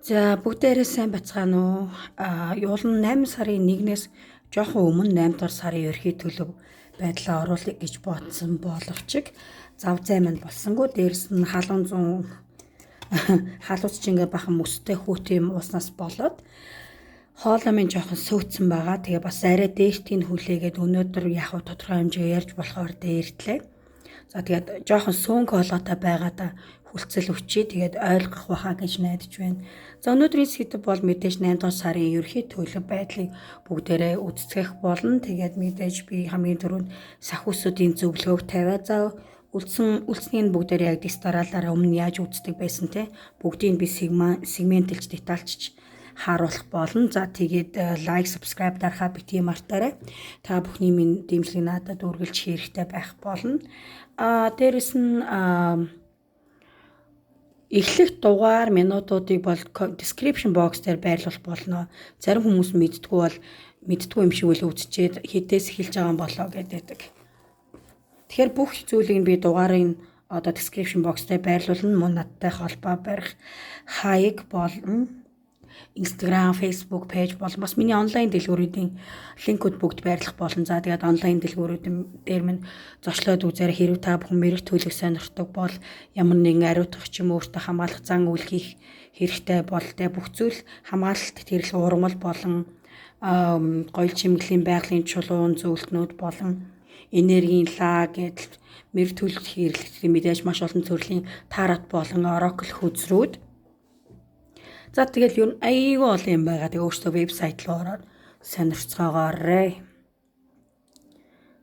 За бүгдээрээ сайн бацгаана уу? Юул нь 8 сарын 1-ээс жоохон өмнө 8 дугаар сарын ерхий төлөв байдлаа оруулах гэж бодсон боловч зав зай маань болсонгүй. Дээрс нь халуун зүүн халууц чингээ бахан мөстэй хүүтэй юм ууснаас болоод хоолой минь жоохон сөөцсөн байгаа. Тэгээ бас арай дээртийг хүлээгээд өнөөдөр яг тодорхой хэмжээ ярьж болохоор дээртлээ. За тэгээд жоохон сүүнг хоолойтой байгаадаа хүлцэл өчий тэгээд ойлгох байхаа гэж найдаж байна. За өнөөдрийн сэдэв бол мэдээж 8 дугаар сарын ерхий төлөв байдлыг бүгдээрээ үздэсгэх болно. Тэгээд мэдээж би хамгийн түрүүнд сахиусуудын зөвлөгөөг тавиа. За үлдснийг бүгдээрээ яг дистаралаараа өмнө яаж үздэг байсан те бүгдийг би сегментэлж детальчж харуулах болно. За тэгээд лайк, subscribe дарахаа битгий мартаарай. Та бүхний минь дэмжлэг надад үргэлж хэрэгтэй байх болно. Дээрэс нь эхлэх дугаар минутуудыг бол description box дээр байрлуулах болно. Зарим хүмүүс мэддэггүй юм шиг үл үзчихэд хэдээс эхэлж байгаа юм болоо гэдэг. Тэгэхээр бүх зүйлийг би дугаарыг description box дээр байрлуулна. Мөн надтай холбоо барих хаяг болон Instagram, Facebook пэйж болон бас миний онлайн дэлгүүрүүдийн линкүүд бүгд байрлах болно. За тэгээд онлайн дэлгүүрүүдэн дээр минь зочлоод үзээрэй. Хэрвээ та бүхэн мэрэг төлөв сонирхдаг бол ямар нэгэн ариутгах ч юм уу өөртөө хамгаалах зан үйл хийх хэрэгтэй бол тэ бүх зүйл хамгаалалт хэрэглэх ургамал болон гоёл чимэглэлийн байгалийн чулуун зөвлөлтнүүд болон энергийн лаа гэдэл мэрэг төлөв хэрэглэх мэдээж маш олон төрлийн тарат болон oracle хүзрүүд. За тэгэл юу айгүй олон юм байгаа. Тэгээ өөртөө вебсайт руу ороод сонирцгоогоорой.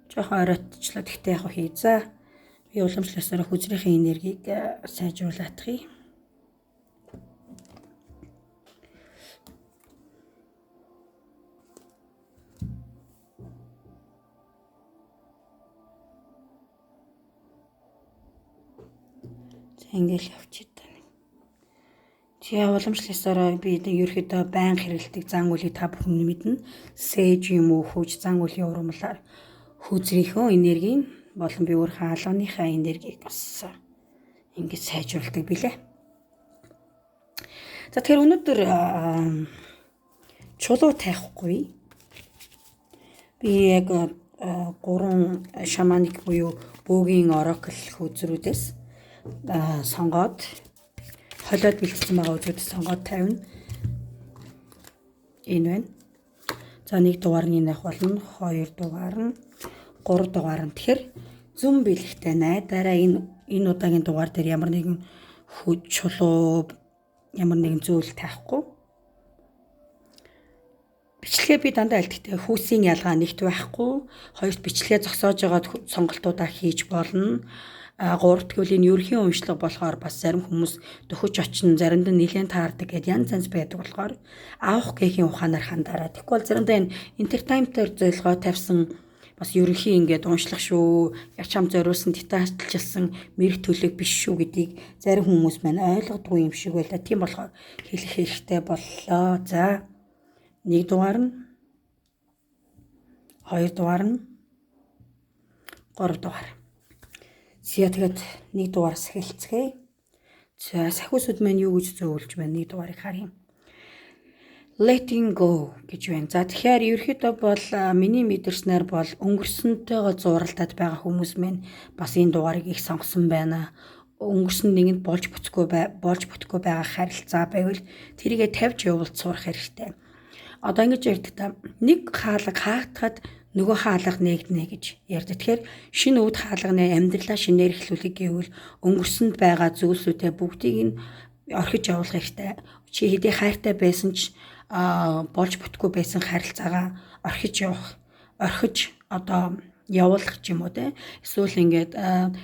Жохон оройтчлаа гэхдээ яг хий. За би уламжлалсаар хүзрийн энергийг сайжруулах. За ингээл явчих. Тэгээ уламжлалсаар би ерөөхдөө байн хэрэгэлдэг зан үйлийг та бүхэн мэднэ. Сэж юм уу хөөж зан үлийн ургамлаар хүзрийнхөө энерги болон би өөр хаалганыхаа энергийг бас ингэж сайжруулдаг билээ. За тэгэхээр өнөөдөр чулуу тайхгүй. Би яг 3 шаманик буюу бөөгийн oracle хүзрүүдээс сонгоод холиод бэлтгэсэн байгаа үзүүдэд сонгоод тавина. Энэ байна. За 1 дугаар нь нэх болно, 2 дугаар нь, 3 дугаар нь. Тэгэхээр зүм бэлэгтэй найдараа энэ удаагийн дугаар дээр ямар нэгэн чулуу ямар нэгэн зүйл тайхгүй. Бичлэгээ би дандаа альтгтэй хүүсийн ялгаа нэгт байхгүй. Хоёрт бичлэгээ зогсоож байгаа сонголтуудаа хийж болно. 3-т гэвэл энэ ерөнхий уншлага болохоор бас зарим хүмүүс дөхөж очно, заримдаа нэлээд таардаг гэдээ янз янз байдаг болохоор авах гэхийн ухаанаар хандаарай. Тэгэхгүй бол заримдаа энэ entertainment-ээр зорилгоо тавьсан бас ерөнхий ингээд уншлах шүү, ячаам зориулсан детальчилсан мэрэг төлөв биш шүү гэдгийг зарим хүмүүс маань ойлгодгүй юм шиг байлаа. Тийм болохоор хэлэх хэрэгтэй боллоо. За 1 дугаар нь, 2 дугаар нь, 3 дугаар. За тэгээд 1 дугаараас эхэлцгээе. За сахиусууд маань юу гэж зөвлөж байна? 1 дугаарыг харъя. Letting go гэж байна. За тэгэхээр ерөөхдөө бол миний мэдэрснээр бол өнгөрсөнтэйгээ зуралдаад байгаа хүмүүс маань бас энэ дугаарыг их сонгосон байна. Өнгөрсөн нэгэнд болж бүтэхгүй байгаа харилцаа байвал тэрийгэ тавьж явуулж сурах хэрэгтэй. Одоо ингэж ярьдаг та нэг хаалга хаагдахад нөгөө хаалга нээгднэ гэж ярьдаг. Тэгэхээр шинэ үд хаалганы амьдралаа шинээр эхлүүлэх гэвэл өнгөрсөнд байгаа зүйлсүүдээ бүгдийг нь орхиж явуулах хэрэгтэй. Чи хэдий хайртай байсан ч болж бүтэхгүй байсан харилцаагаа орхиж явуулах ч юм уу те. Эсвэл ингээд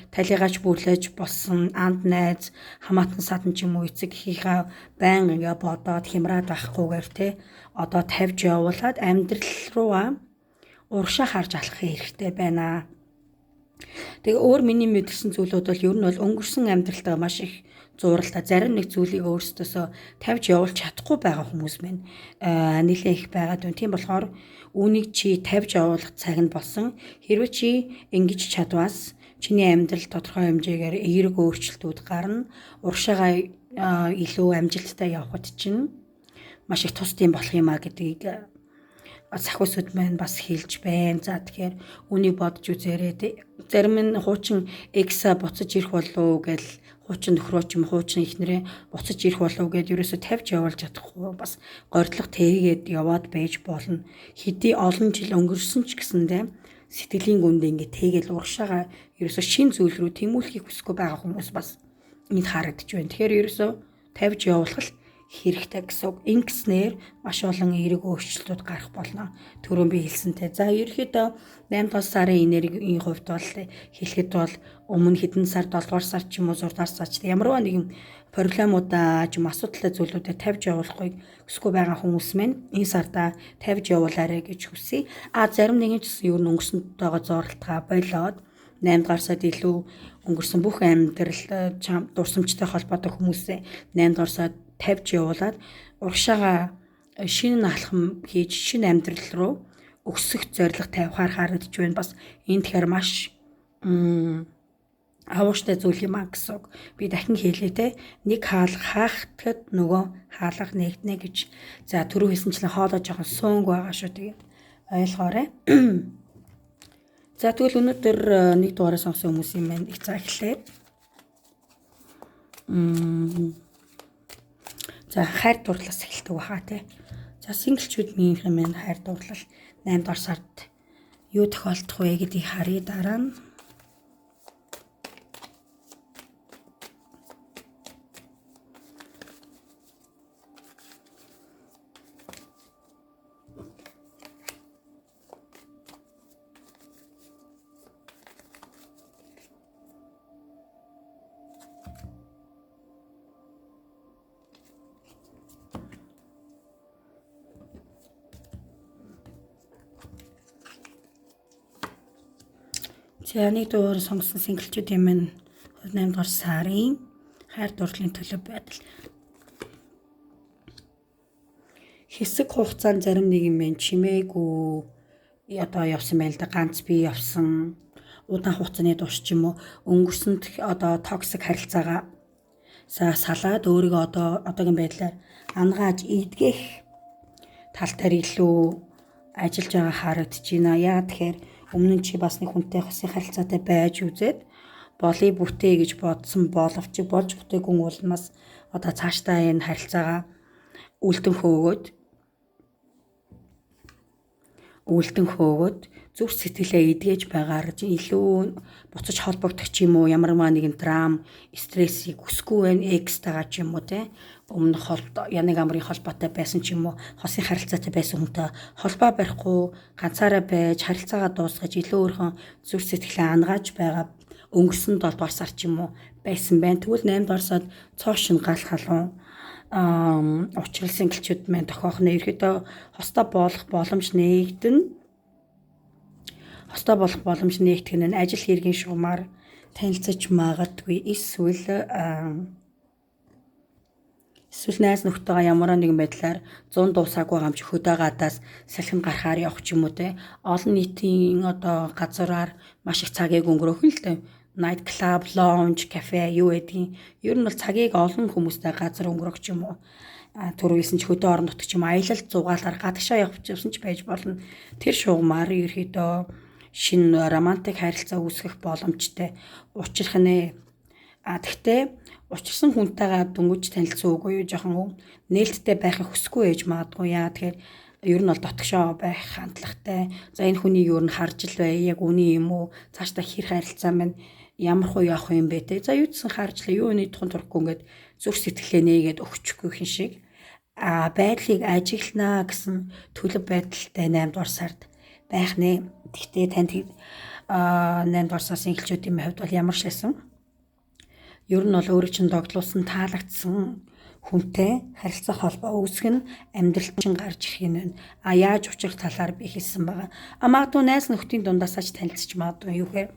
талигаач бүрлэж болсон анд найз хамаатан садан ч юм уу эцэг эхийнхээ байн ингээд бодоод хямраад байхгүйгээр те одоо тавьж явуулаад амьдрал руугаа урагшаа харж алах хэрэгтэй байна. Тэгээ өөр миний мэдэрсэн зүйлүүд бол ер нь бол өнгөрсөн амьдралтаа маш их зуралтай зарим нэг зүйлийг өөрсдөөсөө тавьж явуулж чадахгүй байгаа хүмүүс маань нэлээд их байгаад байна. Тийм болохоор үүнийг чи тавьж явуулах цаг нь болсон. Хэрвээ чи ингэж чадваас чиний амьдрал тодорхой хэмжээгээр эерэг өөрчлөлтүүд гарна. Урагшаага илүү амжилттай явахд чинь маш их тусдсан болох юм а гэдгийг сахиусуд маань бас хэлж байна. За тэгэхээр үнийг бодож үзээрэй. Зарим нь хуучин экса буцаж ирэх болов гэл хуучин нөхрөө ч юм хуучин ихнэрээ буцаж ирэх болов гэд ерөөсө тавьж явуулж чадахгүй бас гордлох тээгээд яваад байж болно. Хэдий олон жил өнгөрсөн ч гэсэндээ сэтгэлийн гүндээ ингээ тэгээл урагшаага ерөөсө шин зүйл рүү тэмүүлэхийг хүсэхгүй байгаа хүмүүс бас энд харагдаж байна. Тэгэхээр ерөөсө тавьж явуулах хэрэгтэй гэсэн үг. Ингэснээр маш олон эерэг өөрчлөлтүүд гарах болно. Түрүүн би хэлсэнтэй. За ерөөхдөө 8 дугаар сарын энергийн хувьд бол хэлэхэд бол өмнө хэдэн сар 7 дугаар сар ч юм уу 6 дугаар сар ч ямарваа нэгэн проблемуудаа ч юм асуудалтай зүйлүүдэд тавьж явуулахыг хүсэхгүй байгаа хүмүүс маань энэ сарда тавьж явуулаарэ гэж хүсье. Зарим нэгэн ч гэсэн ер нь өнгөрсөнтэйгээ зоорлтгаа болоод 8 дугаар сард илүү өнгөрсөн бүх амьдрал дурсамжтай холбоотой хүмүүсээ 8 дугаар сард тавьж явуулаад урагшаага шинэ алхам хийж шинэ амьдрал руу өсөх зорилго тавихаар харагдж байна. Бас энэ тэгэхээр маш авууштай зүйл юм а гэсэн үг. Би дахин хэлээ те. Нэг хаахтад нөгөө хаалга нэгтнэ гэж. За түрүү хэлсэнчлэн хоолоо жоохон суунг байгаа шүү. Тэгээд ойлгоорой. За тэгвэл өнөөдөр нэг дугаараа сонсон хүмүүсийн маань их цаг эхлэе. За хайр дурлалаас эхэлдэг баха тий. За синглчүүдийн маань хайр дурлал 8 дугаар сард юу тохиолдох вэ гэдгийг харъя дараа нь. За нэг дугаар сонгосон синглчүүдийн маань 8 дугаар сарын хайр дурлалын төлөв байдал. Хэсэг хугацаанд зарим нэгэн маань чимээгүй одоо явсан байл да, ганц би явсан удаан хугацааны турш ч юм уу өнгөрсөнд одоо токсик харилцаагаа салаад өөрийгөө одоогийн байдлаар ангааж идгэх тал дээр илүү ажиллаж байгаа харагдаж байна. Яа тэгэхээр өмнө нь чи бас нэг хүнтэй хосын харилцаатай байж үзээд болыг бүтээ гэж бодсон боловч болж бүтээгүй улмаас одоо цаашдаа энэ харилцаагаа үлдэн хөөгөөд зүрх сэтгэлээ эдгэж байгаагаар илүү буцаж холбогдох ч юм уу ямар нэгэн драм, стрессийг хүсэхгүй байх экстагаа ч юм уу те өмнө янаг амрын холбоотой байсан ч юм уу хосын харилцаатай байсан хүнтэй холбоо барихгүй ганцаараа байж харилцаагаа дуусгаж илүү өөрхөн зүрх сэтгэлээ ангааж байгаа өнгөрсөн 7 дугаар сар ч юм уу байсан байна. Тэгвэл 8 дугаар сард цоошин гал халуун учралсан гэлчүүд маань тохиох нь ерөөдөө хостоо болох боломж нээгдэн. Хостоо болох боломж нээгдэх нь ажил хэргийн шугамар танилцаж магадгүй эсвэл найз нөхдөйгөө ямар нэгэн байдлаар 100 дуусаагүй гамч хөдөө гадаас салхин гарахаар явах ч юм уу те олон нийтийн одоо газараар маш их цагийг өнгөрөөх л дээ. Night club, lounge, cafe юу гэдгийг ер нь бол цагийг олон хүмүүстэй газар өнгөрөх ч юм уу түрүүлсэн ч хөдөө орон нутг ч юм аялал зугаалаар гадагшаа явж явсан ч байж болно. Тэр шугамар ерөөдөө шинэ романтик харилцаа үүсгэх боломжтой учрах нэ. Тэгтээ учирсан хүнтэйгээ дөнгөж танилцсан үгүй юу жоохон нээлттэй байхыг хүсэхгүй ээж магадгүй. Яа тэгэхээр ер нь бол дотгошоо байх хандлагатай. За энэ хүнийг ер нь харж л бай. Яг үний юм уу? Цаашдаа хэр харилцаа маань ямар хуу явах юм бэ те. За юу гэсэн харж л юу нэг тухайн турахгүй ингээд зүрх сэтгэлээ нээгээд өгчихгүй хин шиг. Байдлыг ажиглана гэсэн төлөв байдалтай 8 дугаар сард байх нэ. Тэгтээ танд 8 дугаар сарын эхлэлчүүдийн хувьд бол ямар шилсэн? Ер нь бол өөрөө чинь догтлуулсан таалагдсан хүнтэй харилцаа холбоо үүсгэх нь амьдралд чинь гарч ирэх юм байна. Яаж учрах талаар би хэлсэн байгаа. Магадгүй найз нөхдийн дундаас ч танилцж магадгүй юу гэхээр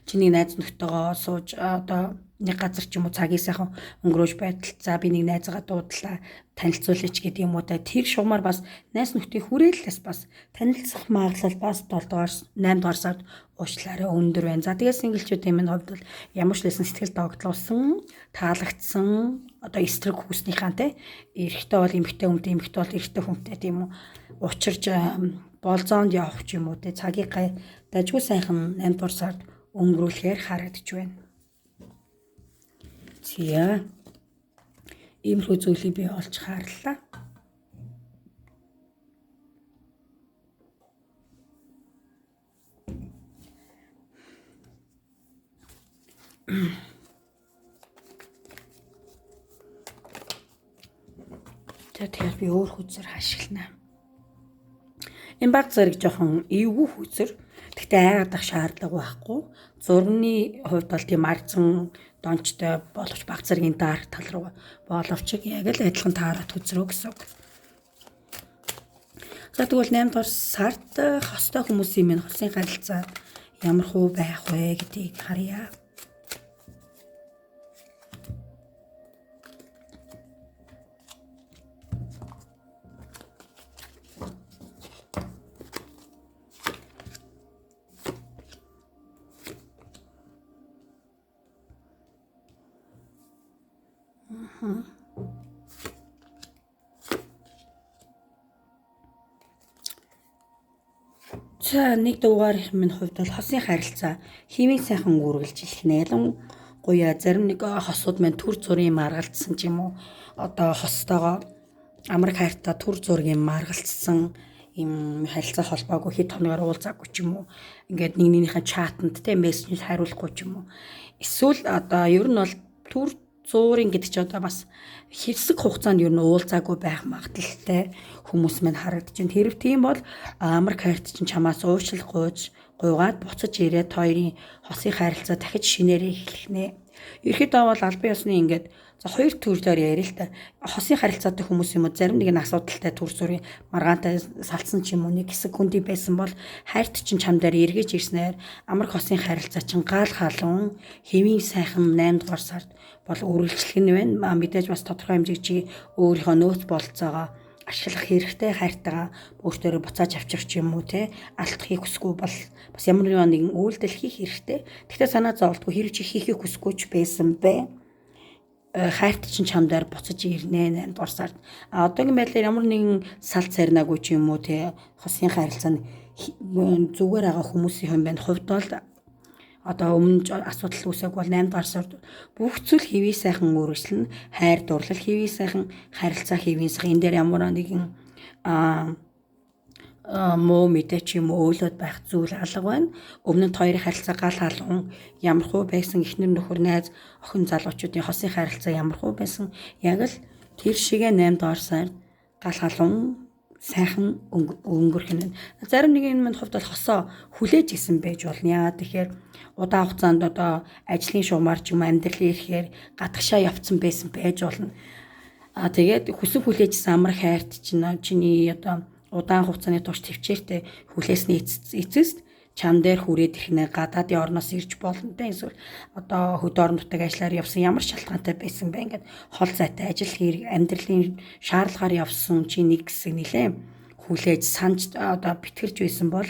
чиний найз нөхдөйгөө сууж одоо нэг газар ч юм уу цагийг сайхан өнгөрөөж байтал за би нэг найзгаа дуудлаа танилцуулъяч гэдэг юм уу та тэр шугамар бас найз нөхдийн хүрээлэлээс бас танилцах магадлал бас 7 дугаар 8 дугаар сард уучлаарай өндөр байна. За тэгээс синглчүүдийн минь хувьд бол ямар ч лсэн сэтгэл догтлуулсан таалагдсан одоо эсрэг хүүснийхаа те эрэгтэй бол эмэгтэй хүнтэй, эмэгтэй бол эрэгтэй хүнтэй тийм үү учирж болзоонд явах ч юм уу те цагийг дажгүй сайхан 8 дугаар сард өнгөрүүлэхээр харагдж байна. Зя иймэрхүү зүйлийг би олж хаарлаа. Тэгэхээр би өөр хүзэр ашиглана. Энэ баг зэрэг жоохон эвгүй хүзэр. Гэхдээ айгаадах шаардлага байхгүй. Зургийн хувьд бол тийм арзан дончтой боловч баг зэргийн дарк тал руу боловч яг л адилхан таарат хүзрөө гэсэн үг. За тэгвэл 8 дугаар сард хостой хүмүүсийн минь хосын харилцаа ямар хөө байх вэ гэдгийг харъя. За нэг дугаар минь хувьд бол хосын харилцаа хэмээн сайхан үргэлжилнэ. Ялангуяа зарим нэг хосууд маань төр зургийн маргалцсан ч юм уу одоо хостойгоо амраг хайртай төр зургийн маргалцсан им харилцаа холбоогүй хэд хоногор уулзаагүй ч юм уу ингээд нэг нэгнийхээ чатанд те мессенж хариулахгүй ч юм уу эсвэл одоо ер нь бол төр зуурын гэдэг чи одоо бас хэсэг хугацаанд ер нь уулзаагүй байх магадaltaй хүмүүс мань харагдаж байна. Хэрэг тийм бол амар хайрт чинь чамаас уучлал гуйгаад буцаж ирээд хоёрын хосын харилцаа дахиж шинээрээ эхлэнэ. Ерхэд бол албан ёсны ингээд за хоёр төрлөөр ярил л та. Хосын харилцаатай хүмүүс юм уу зарим нэг нь асуудалтай төр зургийн маргаантай салцсан ч юм уу нэг хэсэг хүндий байсан бол хайрт чинь чам дээр эргэж ирснээр амраг хосын харилцаа чинь гал халуун хэвийн сайхан 8 дугаар сард бол үргэлжлэх нь байна. Мэдээж бас тодорхой хэмжээ чи өөрийнхөө нөөц бололцоогоо ашиглах хэрэгтэй хайртайгаа өөртөө буцааж авчих ч юм уу те алдахыг хүсэхгүй бол бас ямар нэгэн үйлдэл хийх хэрэгтэй. Гэхдээ санаа зовлтгүй хэрэг чи хийхийг хүсэхгүй ч байсан бэ. Хайрт чинь чамдаар буцаж ирнэ 8 дугаар сард. Одоогийн байдлаар ямар нэгэн салт царинаагүй ч юм уу те хосын харилцаа нь зүгээр байгаа хүмүүсийн хувьд байна. Хувьд бол одоо өмнө асуудал үүсэх бол 8 дугаар сард бүх зүйл хэвээ сайхан үргэлжлэн хайр дурлал хэвээ сайхан харилцаа хэвээ сайхан энэ дээр ямар нэгэн муу мэдээ ч юм уу өөлөд байх зүйл алга байна. Өмнө нь хоёрын харилцаа гал халуун ямархуу байсан эхнэр нөхөр найз охин залуучуудын хосын харилцаа ямархуу байсан яг л тэр шигээ 8 дугаар сард гал халуун сайхан өнгөрөх нь. Зарим нэг юм хувьд бол хосоо хүлээж исэн байж болно. Яагаад тэгэхээр удаан хугацаанд одоо ажлын шугамар ч юм амьдралын ирэхээр гадагшаа явцсан байсан байж болно. Тэгээд хүсэн хүлээжсэн амрах хайрт чиний одоо удаан хугацааны турш төвчээртэй хүлээсний эцэст чам дээр хүрээд ирэх нэ гадаадын орноос ирж болонтой эсвэл одоо хөд орон нутаг ажиллаар явсан ямар шалтгаантай байсан бэ ингээд хол зайтай ажил хэрэг амьдралын шаардлагаар явсан чи нэг хэсэг нилээ хүлээж санаж одоо битгэрж байсан бол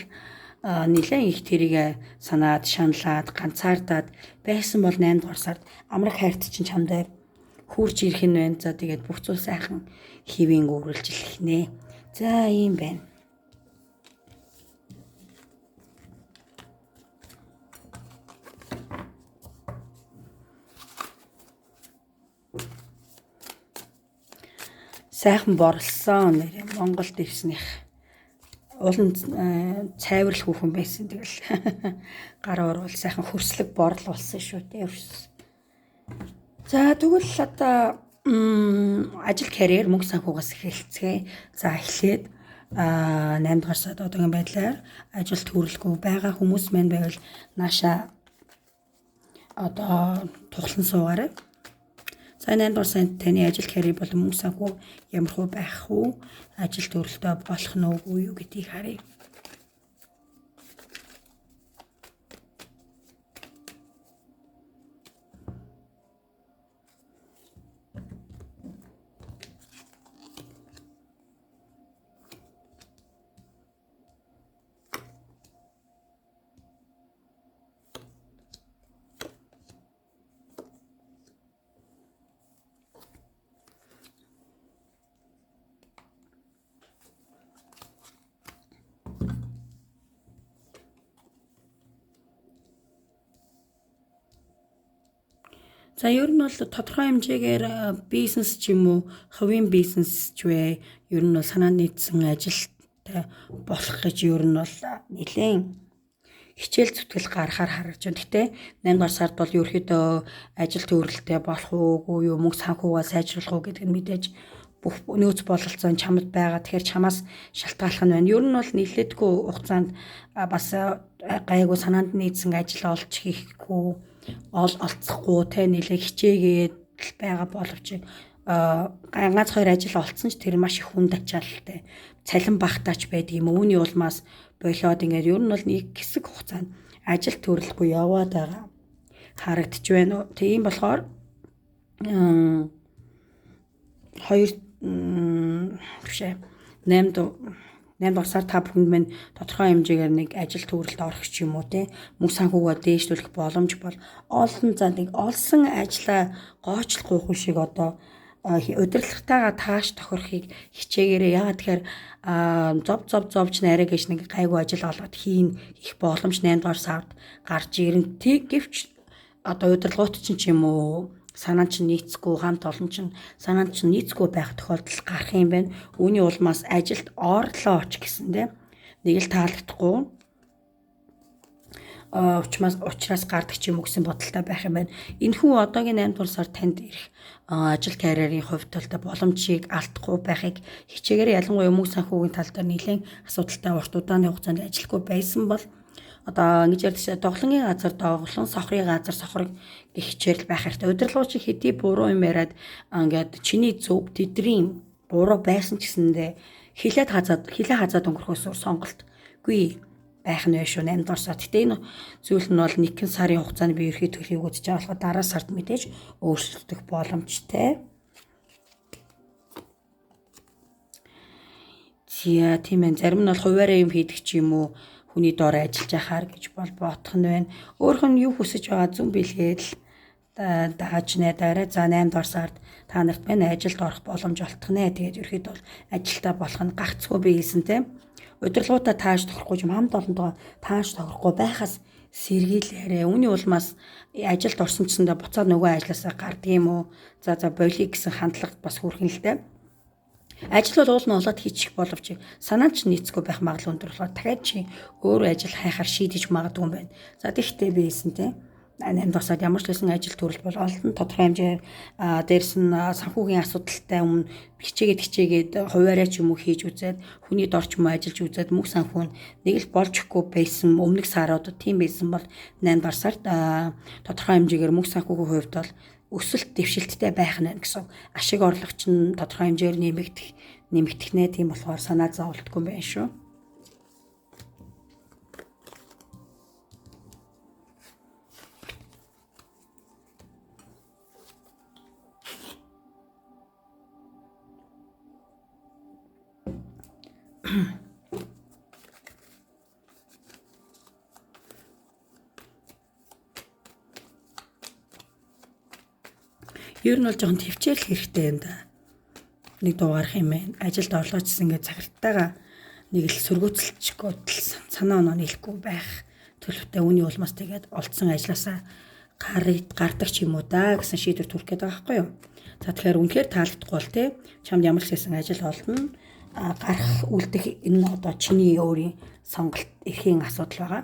нилээн их тэрийг санаад шаналаад ганцаардаад байсан бол 8 дугаар сард амраг хайрт чинь чамдаа хурж ирэх нь байна. За тэгээд бүх зүйл сайхан хэвийн үргэлжлэх нэ. За ийм байна. Сайхан борлсон нэр Монголд ирснийх улан цайварлах хүүхэн байсан тэгэл гар орвол сайхан хөрслөг борлуулсан шүү дээ. За тэгвэл одоо ажил карьер мөнгө санхугаас эхэлцгээе. За эхлээд 8 дугаар сард одоогийн байдлаар ажил төрөлгүй байгаа хүмүүс маань байвал нааша одоо тухлан суугаарай. За 8 дугаар сард таны ажил карьер болон мөнгө санхүү ямархуу байх уу? Ажил төрөлтөө болох нь үгүй юу гэдгийг харъя. За ер нь бол тодорхой хэмжээгээр бизнес ч юм уу, хувийн бизнес ч вэ, ер нь бол санаанд нийцсэн ажилтай болох гэж ер нь бол нэлээд хичээл зүтгэл гарахаар харагдж байна. Гэхдээ 8 дугаар сард бол ерөөхдөө ажил төвөрлөлтөй болох уугүй юу, мөнгө санхугаа сайжруулах уу гэдэг нь мэдээж бүх нөөц бололцоо чамд байгаа. Тэгэхээр чамаас шалтгааллах нь байна. Ер нь бол нэлээдгүй хугацаанд бас гайгүй санаанд нийцсэн ажил олж хийхгүй, олцохгүй те нэлээ хичээгээд байгаа боловч ганц хоёр ажил олцсон ч тэр маш их хүнд ачаалттай цалин багтаач байдаг юм. Үүний улмаас болоод ингээд ер нь бол нэг хэсэг хугацаанд ажил төрөлгүй яваад байгаа харагдж байна. Тийм болохоор 8 дугаар сар та бүхэнд минь тодорхой хэмжээгээр нэг ажил төвөрлөлт орох ч юм уу те мөнгө санхугаа дээшлүүлэх боломж бол олон за нэг олсон ажлаа гоочлохгүй хүн шиг одоо удирдлагатайгаа тааш тохирохыг хичээгээрээ. Яагаад тэгэхээр зовч нарай гэж нэг гайгүй ажил олоод хийх боломж 8 дугаар сард гарч ирэн. Гэвч одоо удирдлагууд чинь ч юм уу санаанд чинь нийцэхгүй, хамт олон чинь санаанд чинь нийцэхгүй байх тохиолдол гарах юм байна. Үүний улмаас ажилд орлоо оч гэсэн тийм нэг л таалагдахгүй учраас гардаг ч юм уу гэсэн бодолтой байх юм байна. Энэхүү одоогийн 8 дугаар сар танд ирэх ажил карьерийн хувьд бол боломжийг алдахгүй байхыг хичээгээр ялангуяа мөнгө санхүүгийн тал дээр нэлээд асуудалтай урт удааны хугацаанд ажилгүй байсан бол одоо ингэж ярьдаг доглонгийн газар доглон, сохрын газар сохрыг гэх хичээл байх хэрэгтэй. Удирдлагууч хэдий буруу юм яриад ингээд чиний зөв тэдний буруу байсан ч гэсэндээ хилээ хазаад өнгөрөхөөс сонголтгүй байх нь шүү 8 дугаар сар. Гэтэ энэ зүйл нь бол нэгэн сарын хугацаанд би ерхий төлөвийг үзэж байгаа болохоор дараа сард мэдээж өөрчлөгдөх боломжтой. Тийм ээ. Зарим нь бол хуваараа юм хийдэг ч юм уу хүний доор ажиллаж яхаар гэж бол бодох нь байна. Өөрөх нь юу хүсэж байгаа зүн бэлгээд л дааж найдаарай. За 8 дугаар сард та нарт байна ажилд орох боломж олтох нэ. Тэгээд ерөөхдөө бол ажилдаа болох нь гагцгүй биелсэн тийм. Удирдлагуудаа тааш тохирохгүй юм хамт олонтойгоо тааш тохирохгүй байхаас сэргийлээрээ. Үүний улмаас ажилд орсон гэсэндээ буцаад нөгөө ажилласаа гардаг юм уу? За болиё гэсэн хандлага бас хүрхэн л дээ. Ажил бол уул нь олоод хийчих боловч санаанд ч нийцэхгүй байх магадлал өндөр болохоор дахиад чи өөрөө ажил хайхаар шийдэж магадгүй юм байна. За тэгтээ биесэн тийм 8 дугаар сард ямар ч байсан ажил төрөл бол олон тодорхой хэмжээ дээрс нь санхүүгийн асуудалтай өмнө хичээгээд хуваарай ч юм уу хийж үзээд хүний дор ч юм уу ажиллаж үзээд мөнгө санхүү нэг л болж өгөхгүй байсан өмнөх сарууд тийм байсан бол 8 дугаар сард тодорхой хэмжээгээр мөнгө санхүүгийн хувьд бол өсөлт дэвшилттэй байх нь гэсэн ашиг орлогч нь тодорхой хэмжээр нэмэгдэх нэ. Тийм болохоор санаа зовлтгүй юм байна шүү. Ер нь бол жоохон төвчээл хэрэгтэй юм да. Нэг дуугарах юм байна. Ажилд орлоочсон ингээд цагтайгаа нэг л сөргөөцөлчихгүй санаа оноо нийлэхгүй байх төлөвтэй. Үүний улмаас тэгээд олдсон ажлаасаа гардаг ч юм уу да гэсэн шийдвэр төрөх гээд байгаа байхгүй юу. За тэгэхээр үнэхээр таалагдахгүй бол тий чамд ямар ч хэсэн ажил олдно. Гарах үлдэх энэ одоо чиний өөрийн сонголт эрхийн асуудал байгаа.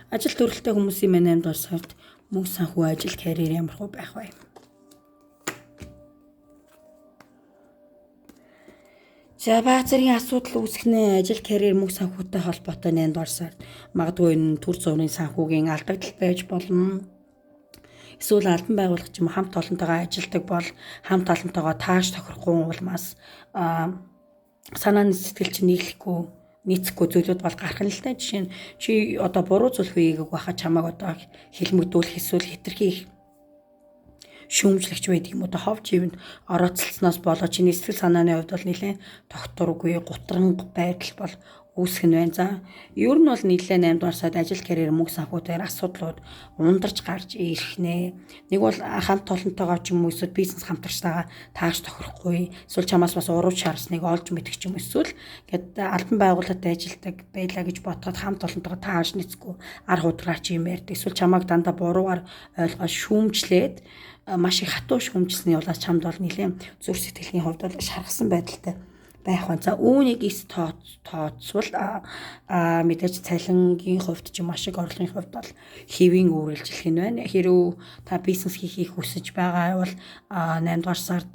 Ажил төрөлтэй хүмүүсийн 8 дугаар сард мөнгө санхүү ажил карьер ямар хөө байх вэ? За баазарын асуудал үүсгэнэ ажил карьер мөнгө санхүүтэй холбоотой 8 дугаар сард магадгүй энэ төр зургийн санхүүгийн алдагдал байж болно. Эсвэл албан байгууллага ч юм хамт олонтойгоо ажилдаг бол хамт олонтойгоо тааш тохирохгүй улмаас санааны сэтгэл чинь нийцэхгүй зүйлүүд бол гарах нь л та. Жишээ нь чи одоо буруу зүйл хийгээг байхад чамайг одоо хэлмэгдүүлэх эсвэл хэтэрхий шүүмжлэгч байдаг юм одоо хов живэнд орооцолсноос болоо чиний сэтгэл санааны хувьд бол нэлээд тогтворгүй гутранг байдал бол үүсгэх нь байна. За ер нь бол нийлээ 8 дугаар сард ажил карьер мөнгө санхүү дээр асуудлууд ундарч гарч ирэх нэ. Нэг бол хамт олонтойгоо ч юм уу эсвэл бизнес хамтрагчтайгаа тааж тохирохгүй, эсвэл чамаас бас урууч шаарсныг олж мэдэх ч юм эсвэл гээд албан байгуулалтад ажилдаг байлаа гэж бодоход хамт олонтойгоо тааж нийцэхгүй ар худраач юм ярьдаг. Эсвэл чамайг дандаа буруугаар ойлгоод шүүмжлээд маш их хатуу шүүмжлсэний улаас чамд бол нэлээд зүрх сэтгэлийн хувьд бол шаргасан байдалтай байх байна. За үүнийг эс тооцвол мэдээж цалингийн хувьд ч маш их орлогын хувьд бол хэвийн үргэлжлэх нь байна. Хэрвээ та бизнес хийхийг хүсэж байгаа бол 8 дугаар сард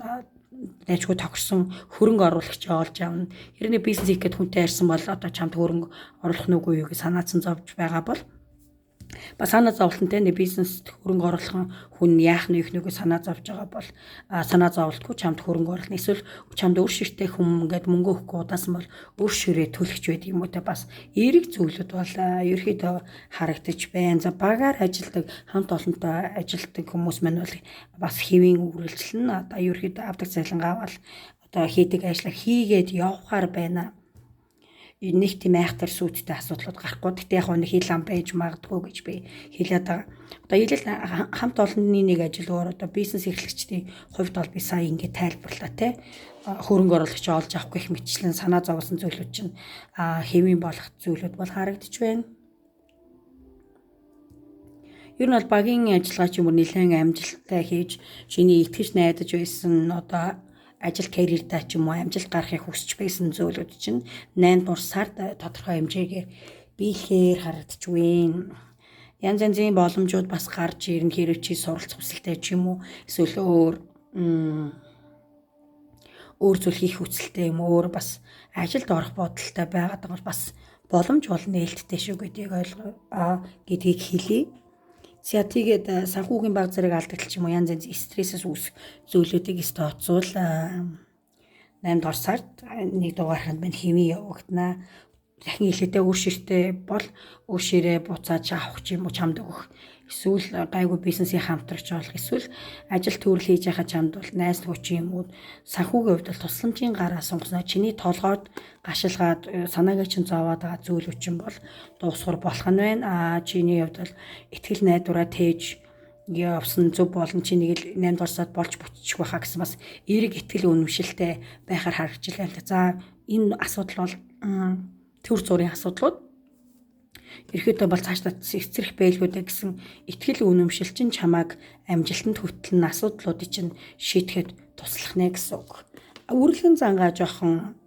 дэжгүй тохирсон хөрөнгө оруулагч олж авна. Хэрвээ бизнес хийх гэд хүнтэй ярьсан бол одоо чамд хөрөнгө оруулах нүггүй юу гэж санаацсан зовж байгаа бол бас санаа зовлонтой нэг бизнест хөрөнгө оруулах хүн яах нь их нүгөө санаа зовж байгаа бол санаа зовлтгүй чамд хөрөнгө оруулах. Эсвэл чамд өөр ширтэй хүн ингээд мөнгө өгөхгүй удаасан бол өөр ширээ төлөгч байд юм уу те бас эерэг зүйлүүд бол ерөөхдөө харагдаж байна. За багаар ажилдаг хамт олонтой ажилдаг хүмүүс маань бол бас хэвийн үргэлжлэн одоо ерөөхдөө авдаг цалингаа бол одоо хийдэг ажлаа хийгээд явахаар байна. Нэг тийм айхтар сүйдтэй асуудлууд гарахгүй. Гэхдээ яг нэг хил ам байж магадгүй гэж би хэлээд байгаа. Одоо хэлэл хамт олонны нэг ажил өөр одоо бизнес эрхлэгчдийн хувьд бол би сая ингэ тайлбарлаа те. Хөрөнгө оруулагч олж авах гэх мэтчлэн санаа зовсон зүйлүүд чинь хэвийн болох зүйлүүд бол харагдаж байна. Ер нь бол багийн ажиллагаа ч юм уу нэлээд амжилттай хийж чиний итгэж найдаж байсан одоо ажил карьердаа ч юм уу амжилт гарахыг хүсэж байсан зүйлүүд чинь 8 дугаар сард тодорхой хэмжээгээр биехээр харагдаж байна. Янз янзын боломжууд бас гарч ирнэ. Хэрэг чи суралцах хүсэлтэй ч юм уу эсвэл өөр зүйл хийх хүсэлтэй юм өөр бас ажилд орох бодолтой байгаад байгаа бас боломж бол нээлттэй шүү гэдгийг хэлье. За тэгээд санхүүгийн баг зэрэг алдагдал ч юм уу янз янз стрессээс үүсэх зүйлүүдийг тооцвол 8 дугаар сард 1 дугаарханд мань хэвийн явагдана. Дахин хэлэхдээ өөр ширтээ бол өөр ширээ буцааж авах ч юм уу чамд өгөх. Эсвэл гайгүй бизнесийн хамтрагч болох. Эсвэл ажил төрөл хийж байхад чамд бол найз нөхөч юм уу санхүүгийн хувьд бол тусламжийн гараа сонгосноо чиний толгойд гашилгаад санаагаа чинь зовоод байгаа зүйлүүд чинь бол дуусгар болох нь байна. Чиний хувьд бол ихтгэл найдвараа тээж явсан зөв болон чинийг 8 дугаар сард болж бүтчих байхаа гэсэн бас эерэг ихтгэл үнэмшилтэй байхаар харагдж байна. За энэ асуудал бол төр зургийн асуудлууд ерөөхдөө бол цаашдаа эцэрх байлгуудаа гэсэн ихтгэл үнэмшил чинь чамааг амжилтанд хөтлөн асуудлуудыг чинь шийдэхэд туслах нэ гэсэн үг. Үргэлжлэн зангаа жоохон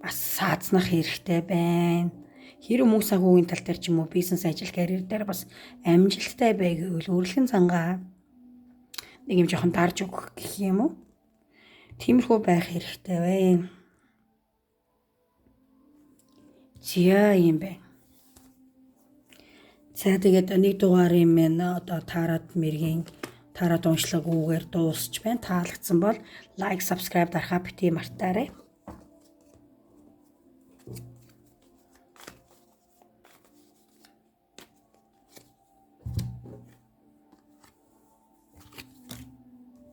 бас саазнах хэрэгтэй байна. Хэрэв мөнгө санхүүгийн тал дээр ч юм уу бизнес ажил карьер дээр бас амжилттай байвал үргэлжлэн зангаа нэг юм жоохон дарж өгөх гэх юм уу. Тиймэрхүү байх хэрэгтэй байна. Зя юм байна. За тэгээд 1 дугаарын минь одоо таарад уншлаг үгээр дуусч байна. Таалагдсан бол лайк, subscribe дарахаа бити мартаарай.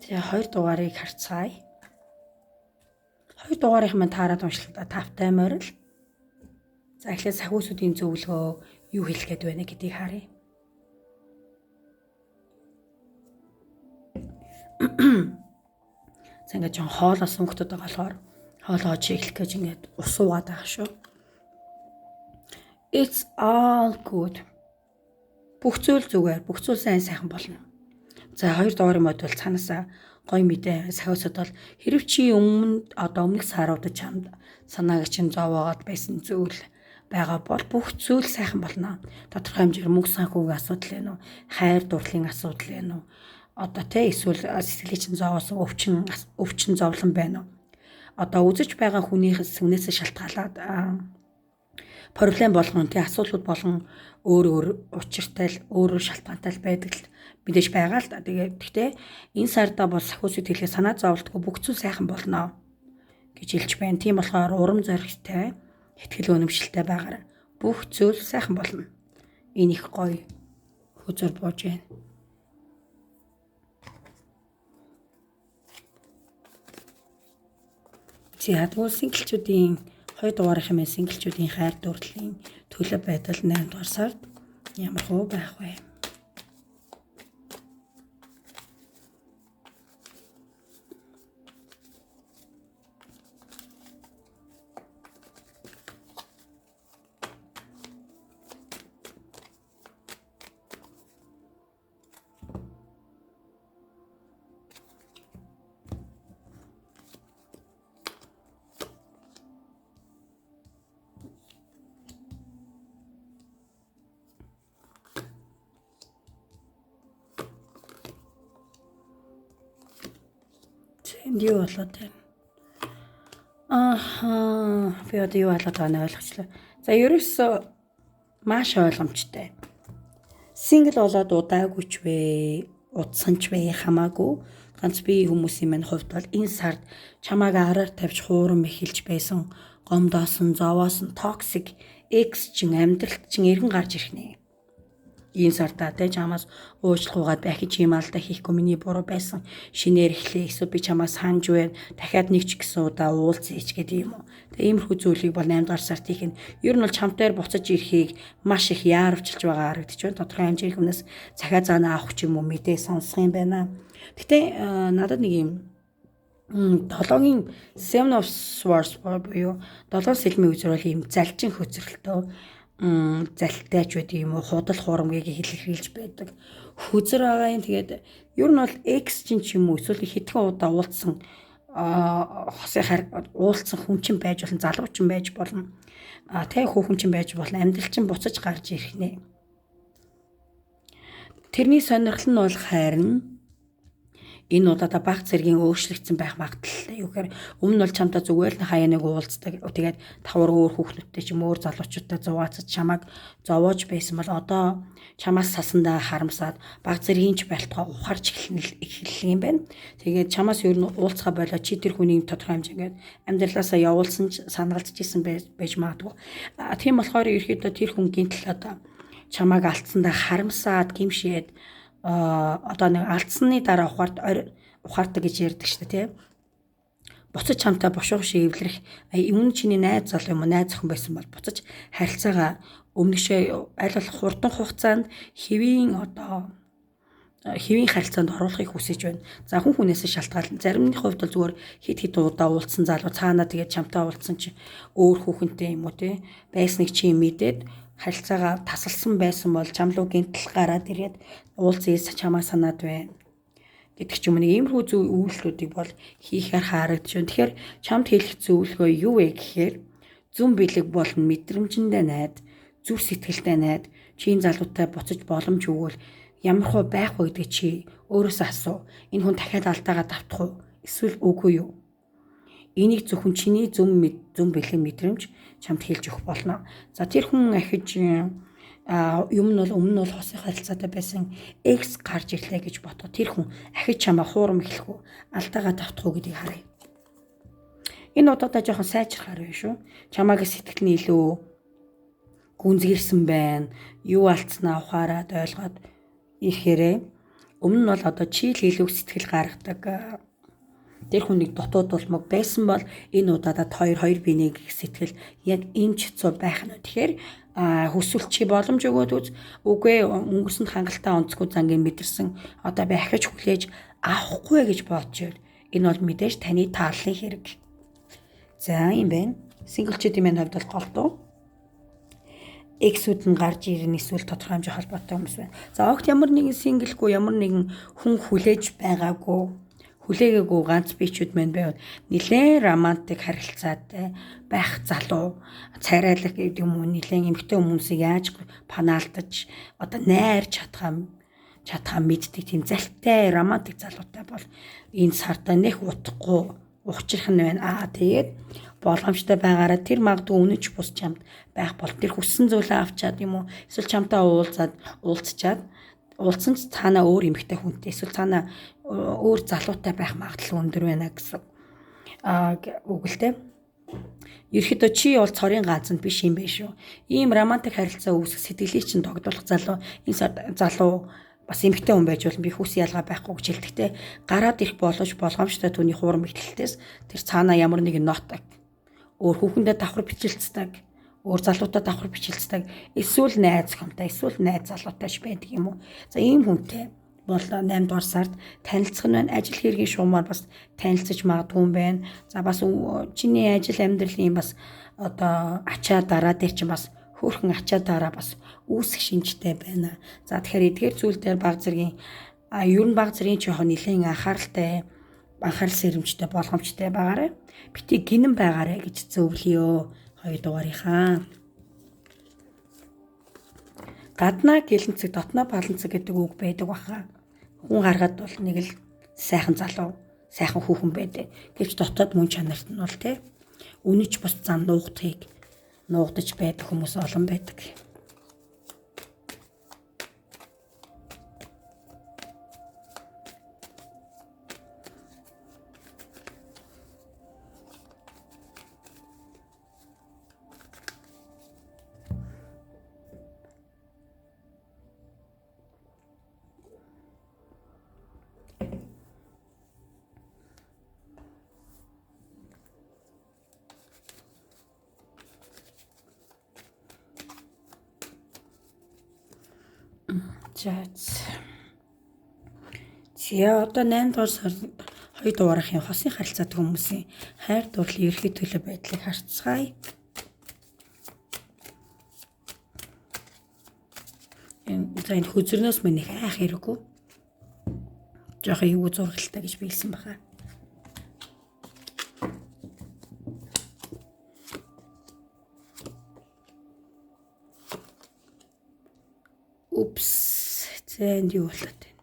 Тэгээ 2 дугаарыг харцгаая. 2 дугаарынх маань таарад уншлагаа тавтай морил. За эхлээд сахиусуудын зөвлөгөө юу хэлэх гээд байна гэдгийг харъя. За ингээд жон хоолоос өнгөтөд байгаа болохоор хоолоо чиглэх гэж ингээд ус уугаад байгаа шүү. It's all good. Бүх зүйл зүгээр, бүх зүйл сайхан болно. За 2 дугаарын мод бол цаанасаа гой мэдээ сахиусууд бол хэрв чи өмнөх саруудад чамд санааг чинь зовоогоод байсан зүйл байгаа бол бүх зүйл сайхан болно. Тодорхой хэмжээгээр мөнгө санхүүгийн асуудал вэ нүү, хайр дурлалын асуудал вэ нүү, одоо тэ эсвэл сэтгэлийн чинь зовоосон өвчин зовлон байна уу. Одоо үзэж байгаа хүнээс шалтгаалаад проблем болгон тэ асуудлууд болгон өөр учиртай өөр шалтгаантай байдаг л мэдээж байгаа л да. Тэгээд гэхдээ энэ сарда бол сахиусууд хэлээ санаа зовлтгүй бүх зүйл сайхан болно гэж хэлж байна. Тийм болохоор урам зоригтой итгэл үнэмшилтэй байгаарай. Бүх зүйл сайхан болно. Энэ их гоё хөзөр бууж байна. Ядгуул синглчүүдийн 2 дугаарынх юм синглчүүдийн хайр дурлалын төлөв байдал 8 дугаар сард ямар хөө байх вэ? Энд юу болоод байна? Би одоо юу болоод байгааг нь ойлгочлаа. За ерөөсөө маш ойлгомжтой. Сингл болоод удаагүй ч вэ, удсан ч вэ хамаагүй. Ганц би хүмүүсийн мань хувьд бол энэ сард чамааг араар тавьж хуурам эхэлж байсан гомдоосон, зовоосон токсик экс чин амьдралд чин эргэн гарч ирэх нэ. Энэ сартаа тэ чамаас уучлахуйгаад дахиж ийм алдаа хийхгүй миний буруу байсан. Шинээр эхлэе. Эсвэл би чамаас санаж байна. Дахиад нэг ч гэсэн удаа уулзъя ч гэдэг юм уу. Тэгээ иймэрхүү зүйлийг бол 8 дугаар сард хийх нь ер нь бол чамтайр буцаж ирэхийг маш их яарвчилж байгаа харагдаж байна. Тодорхой хэмжээний хүнээс захиа заана авах ч юм уу мэдээ сонсох юм байна. Гэтэ надад нэг юм 7-гийн Seven of Swords буюу 7 сэлмийн үзэр бол ийм залжин хөцрөлтөө залтай ч байдаг юм уу худал хурамгийг хэлж байдаг. Хүзэр байгаа юм. Тэгээд ер нь бол X ч юм уу эсвэл хэдхэн удаа уулзсан уулзсан хүн чинь байж болно, залуу чинь байж болно. Тэ хүүхэн чинь байж болно. Амьдрал чинь буцаж гарч ирэх нэ. Тэрний сонирхол нь бол харин энэ удаа баг зэргийн өөрчлөгдсөн байх магадлалтай. Юу гэхээр өмнө нь бол чамтай зүгээр л хаяа нэг уулздаг. Тэгээд тавар өөр хүүхнүүдтэй ч юм өөр залуучуудтай зугаацаж чамайг зовоож байсан бол одоо чамаас сасандаа харамсаад баг зэргийн ч байтугай ухаарч эхэллээ юм байна. Тэгээд чамаас ер нь уулзгаа болоо чи тэр хүний тодорхой хэмжээгээр амьдралаасаа явуулсан ч санагалдж исэн байж магадгүй. Тийм болохоор ерөөхдөө тэр хүн гинтл одоо чамайг алдсандаа харамсаад гимшээд одоо нэг алдсны дараа ухаардаг гэж ярьдаг шүү дээ, тийм. Буцаж чамтай бошуух шиг эвлэрэх өмнө чиний найз залуу юм уу, найз охин байсан бол буцаж харилцаагаа өмнөшөө аль болох хурдан хугацаанд хэвийн харилцаанд оруулахыг хүсэж байна. За хүн хүнээс шалтгаална. Заримны хувьд бол зүгээр хит удаа уулзсан залуу цаанаа тэгээд чамтай уулзсан чи өөр хүүхэнтэй юм уу, тийм. Байсныг чи мэдээд харилцаагаа тасалсан байсан бол чам руу гинтл гараад ирээд уулзъя чамаа санаад байна гэдэг ч юм уу. Иймэрхүү зүйл үйлдэлүүдийг бол хийхээр харагдаж байна. Тэгэхээр чамд хэлэх зөвлөгөө юу вэ гэхээр зүн бэлэг болон мэдрэмжэндээ найд, зүр сэтгэлтэй найд, чинь залуутай буцаж боломж өгвөл ямар хөө байх вэ гэдэг чи өөрөөсөө асуу. Энэ хүн дахиад алдаагаа давтах уу? Эсвэл үгүй юу? Энийг зөвхөн чиний зүн бэлэг мэдрэмж чамд хэлж өгөх болно. За тэр хүн ахиж юм нь бол өмнө нь бол хосын харилцаатай байсан X гарч ирлээ гэж бодго. Тэр хүн ахиж чамаа хуурам эхлэх үү? Алдаагаа давтах уу гэдгийг харъя. Энэ удаадаа жоохон сайжрахаар байна шүү. Чамаагийн сэтгэл нь илүү гүнзгийрсэн байна. Юу алдснаа ухаарад ойлгоод ирэхээрээ өмнө нь бол одоо чи л илүү сэтгэл гаргадаг тэр хүнийг дотоод улмаг байсан бол энэ удаадад хоёр биений сэтгэл яг эмч хэцүү байх нь. Тэгэхээр хүсвэл чи боломж өгөөд үз. Үгүй өнгөрсөнд хангалттай онцгүй зангийн мэдэрсэн одоо би ахиж хүлээж авахгүй гэж бодчихвол энэ бол мэдээж таны тааллын хэрэг. За юм байна. Синглчүүдийн маань хувьд бол голдуу X-үүд нь гарч ирнэ эсвэл тодорхой хэмжээ холбоотой хүмүүс байна. За огт ямар нэгэн синглгүй ямар нэгэн хүн хүлээж байгаагүй хүлээгээгүй ганц бичүүд маань байвал нэлээд романтик харилцаатай байх залуу царайлаг гэдэг юм уу нэлээд эмэгтэй хүмүүсийг яаж панаалтаж одоо найрч чадхаа мэддэг тийм залтай романтик залуутай бол энэ сартаа нэх утахгүй ухчих нь байна. Тэгээд боломжтой байгаараа тэр магадгүй үнэнч бус чамд байх бол тэр хүссэн зүйлээ авчаад юм уу эсвэл чамтай уулзчаад уулзсан ч цаанаа өөр эмэгтэй хүнтэй эсвэл цаанаа өөр залуутай байх магадлал өндөр байна гэсэн үг л дээ. Ерөөхдөө чи бол цорын ганцнд биш юм биш үү? Ийм романтик харилцаа үүсэх сэтгэлийг чинь тогтоолох залуу энэ залуу бас эмэгтэй хүн байж болно би хүүс ялгаа байхгүй гэж хэлдэг те гараад ирэх боломжтой түүний хуурам ихтэлтээс тэр цаанаа ямар нэгэн нот өөр хүүхэндээ давхар бичилцдэг, өөр залуутаа давхар бичилцдэг, эсвэл найз хүнтэй, эсвэл найз залуутайч байдаг юм уу. За ийм хүнтэй бол 8 дугаар сард танилцах нь байна. Ажил хэргийн шуумаар бас танилцаж магадгүй юм байна. За бас чиний ажил амьдралын бас одоо ачаа дараа дээр чинь бас хөөрхөн ачаа дараа бас үүсэх шинжтэй байна. За тэгэхээр эдгээр зүйл дээр баг зэргийн ер нь баг зэргийн жоохон нэлээд анхаарал сэрэмжтэй болгоомжтой байгаарай. Бити гинэн байгаарай гэж зөвлөё. 2 дугаарынхаа. Гаднаа гэлэнцэг, дотноо баланцэг гэдэг үг байдаг баха. Хүн гаргаад бол нэг л сайхан залуу, сайхан хүүхэн байдаг. Гэвч дотоод мөн чанарт нь бол үнэч бас зам нуугдаж байдаг хүмүүс олон байдаг. За одоо 8 дугаар сард 2 дугаарын хосын харилцаат хүмүүсийн хайр дурлал ерхий төлөв байдлыг харцгаая. Энэ хөзөрнөөс минь их айх хэрэггүй. Жохон юу зургалтай гэж биелсэн баха. Упс. Зэнд юу болоод байна?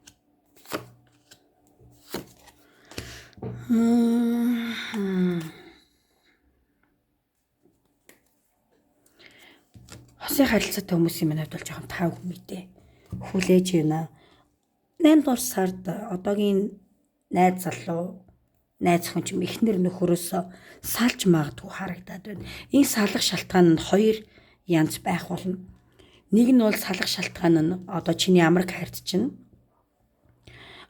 Хосын харилцаатай хүмүүсийн минь хувьд бол жоохон тав мэдээ. Хүлээж байна. 8 дугаар сард одоогийн найз залуу, найз хүн ч эхнэр нөхөрөөс салж магадгүй харагдаад байна. Энэ салах шалтгаан нь 2 янз байх болно. Нэг нь бол салах шалтгаан нь одоо чиний амраг хайрт чинь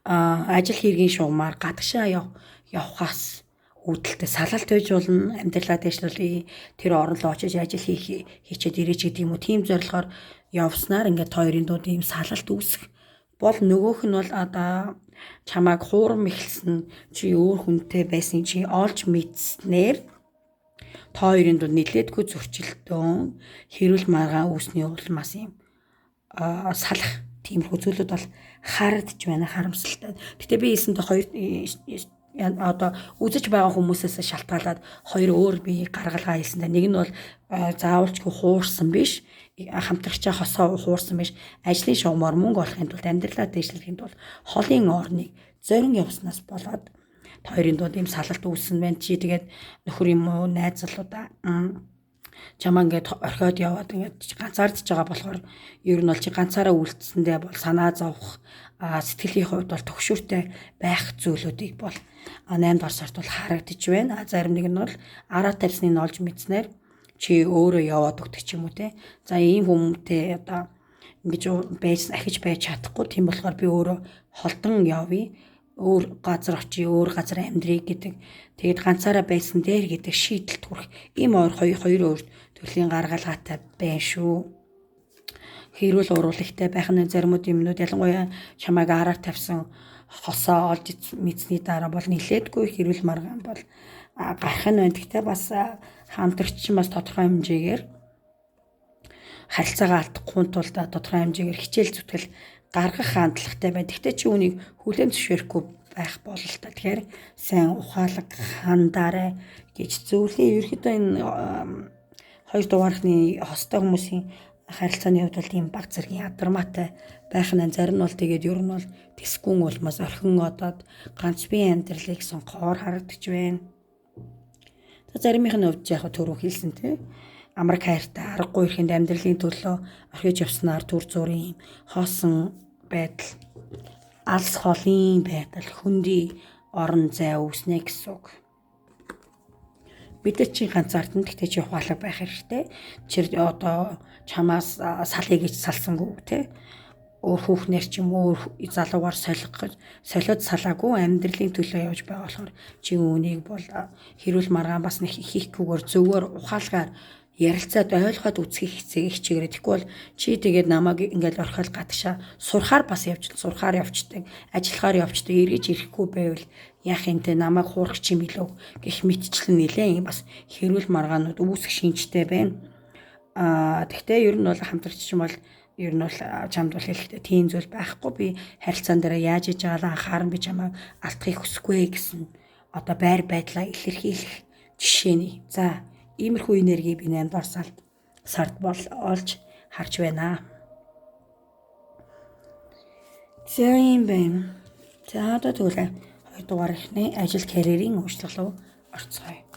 ажил хэргийн шугамар гадагшаа явхаас үүдэлтэй салалт байж болно. Амьдралаа дэвшлүүлээ. Тэр орон руу очиж ажил хийчихэд ирээч гэдэг юм уу. Тийм зорилгоор явснаар ингээд хоёрын дунд ийм салалт үүсэх бол нөгөөх нь бол одоо чамайг хуурам эхэлсэн чи өөр хүнтэй байсан чи олж мэдснээр хоёрын дунд нилээдгүй зөрчилдөөн хэрүүл маргаан үүсний улмаас юм салах тиймэрхүү зүйлүүд бол харагдж байна, харамсалтай. Гэтэ би хэлсэндээ хоёр одоо үзэж байгаа хүмүүсээс шалтгаалаад хоёр өөр бие гаргалгаа хэлсэндээ нэг нь бол заавалчгүй хуурсан биш, хамтрагчаа хосоо хуурсан биш, ажлын шугамар мөнгө олохын тулд амьдралаа дэвшлэхийн тулд холын орныг зорин явснаас болоод хоёрын дунд ийм салалт үүссэн байна. Чи тэгээд нөхөр юм уу, найз залуудаа чамаа ингээд орхиод яваад ингээд ганцаардж байгаа болохоор ер нь бол чи ганцаараа үлдсэндээ бол санаа зовох сэтгэлийн хувьд бол төгшүүртэй байх зүйлүүдийг бол 8 дугаар сард бол харагдаж байна. Зарим нэг нь бол араа тавьсныг олж мэдснээр чи өөрөө яваад өгдөг ч юм уу те. За ийм хүмүүстээ одоо ингэж ахиж байж чадахгүй. Тийм болохоор би өөрөө холдон явъя. Өөр газар очие, өөр газар амьдрий гэдэг. Тэгээд ганцаараа байсан дээр гэдэг шийдэлд хүрэх. Ийм хоёр төрлийн гаргалгаатай байна шүү. Хэрүүл уруулагтай байх нь заримуд юмнууд ялангуяа чамайг араар тавьсан хосоо олж мэдсний дараа бол нилээдгүй хэрүүл маргаан бол гарах нь байна. Гэхдээ бас хамтрагч чинь бас тодорхой хэмжээгээр харилцаагаа алдахгүй тулд тодорхой хэмжээгээр хичээл зүтгэл гаргах хандлагатай байна. Гэхдээ чи үүнийг хүлээн зөвшөөрөхгүй байх бололтой. Тэгэхээр сайн ухаалаг хандаарай гэж зөвлөе. Ерөнхийдөө энэ 2 дугаархны хостой хүмүүсийн харилцааны хувьд бол тийм баг зэргийн ядармаатай байх нь зарим нь бол тэгээд ер нь бол тэсгүүн улмаас орхин одоод ганц бие амьдралыг сонгохоор харагдаж байна. Заримынх нь хувьд яг түрүү хэлсэн тий. Амраг хайртай аргагүй ихэнд амьдралын төлөө орхиж явснаар төр зүрийн хоосон байдал, алс холын байдал, хүндий орон зай үүснэ гэсэн үг. Бид чи ганцаардсан гэхдээ чи ухаалаг байх хэрэгтэй. Чир одоо чамаас салъя гэж салсангүй те. өөр хүүхнэр ч юм уу залуугаар солиод салаагүй амьдралын төлөө явж байгаа болохоор чи үүнийг бол хэрүүл маргаан бас нэг хийхгүйгээр зөвөр ухаалгаар ярилцаад ойлгоод үзхийг хичээгээрэй. Тэгэхгүй бол чи тэгээд намайг ингээл орхиол гадагшаа сурахаар бас явждаг, ажиллахаар явждаг, эргэж ирэхгүй байвал яах юм те намайг хуурах чи билүү гэх мэтчлэн нилээн бас хэрүүл маргаанууд үүсэх шинжтэй байна. Тэгтээ ер нь бол хамтрагч юм бол ер нь бол чамд бол хэлэхдээ тийм зүйл байхгүй. Би харилцаан дээр яаж иж байгаалаа анхааран би чамайг алдахыг хүсэхгүй гэсэн одоо байр байдлаа илэрхийлэх жишээний. За иймэрхүү энерги би 8 дугаар сард бол олж харж байна. За юм байна. За одоо тэгвэл 2 дугаар ихний ажил карьерийн өөрчлөлт рүү орцгоё.